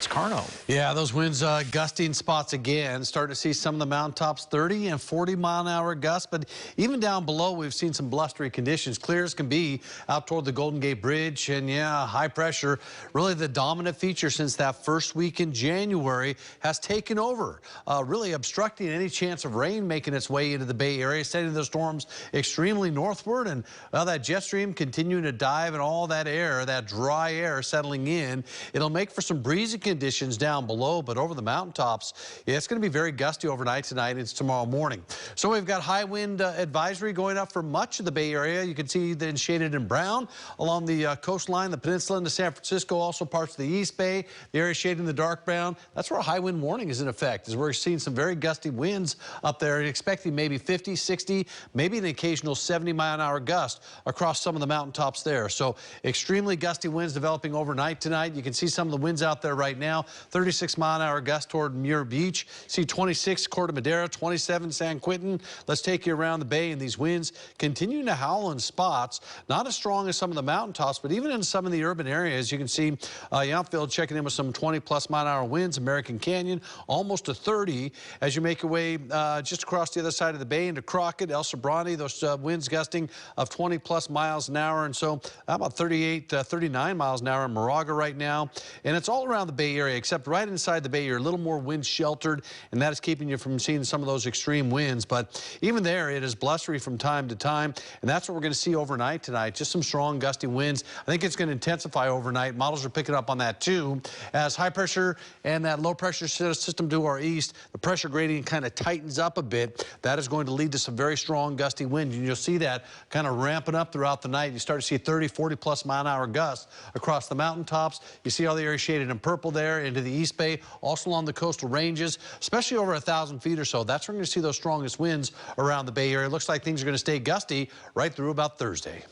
It's Karnow. Yeah, those winds gusting spots again. Starting to see some of the mountaintops 30 and 40-mile-an-hour gusts, but even down below we've seen some blustery conditions. Clear as can be out toward the Golden Gate Bridge, and yeah, high pressure, really the dominant feature since that first week in January, has taken over, really obstructing any chance of rain making its way into the Bay Area, sending the storms extremely northward, and well, that jet stream continuing to dive, and all that air, that dry air settling in. It'll make for some breezy conditions down below, but over the mountaintops, yeah, it's going to be very gusty overnight tonight and it's tomorrow morning. So we've got high wind advisory going up for much of the Bay Area. You can see then shaded in brown along the coastline, the peninsula into San Francisco, also parts of the East Bay. The area shaded in the dark brown. That's where a high wind warning is in effect, as we're seeing some very gusty winds up there and expecting maybe 50, 60, maybe an occasional 70-mile-an-hour gust across some of the mountaintops there. So extremely gusty winds developing overnight tonight. You can see some of the winds out there right now. 36-mile-an-hour gust toward Muir Beach. See 26 Corte Madera, 27 San Quentin. Let's take you around the bay, and these winds continuing to howl in spots. Not as strong as some of the mountaintops, but even in some of the urban areas, you can see Yountville checking in with some 20-plus mile-an-hour winds. American Canyon almost to 30 as you make your way just across the other side of the bay into Crockett, El Sobrante. Those winds gusting of 20-plus miles an hour, and so about 38, 39 miles an hour in Moraga right now. And it's all around the Bay Area, except right inside the Bay, you're a little more wind sheltered, and that is keeping you from seeing some of those extreme winds. But even there, it is blustery from time to time, and that's what we're going to see overnight tonight. Just some strong gusty winds. I think it's going to intensify overnight. Models are picking up on that too, as high pressure and that low pressure system to our east, the pressure gradient kind of tightens up a bit. That is going to lead to some very strong gusty winds, and you'll see that kind of ramping up throughout the night. You start to see 30, 40-plus mile-an-hour gusts across the mountaintops. You see all the area shaded in purple there into the East Bay, also along the coastal ranges, especially over 1,000 feet or so. That's where we're going to see those strongest winds around the Bay Area. It looks like things are going to stay gusty right through about Thursday.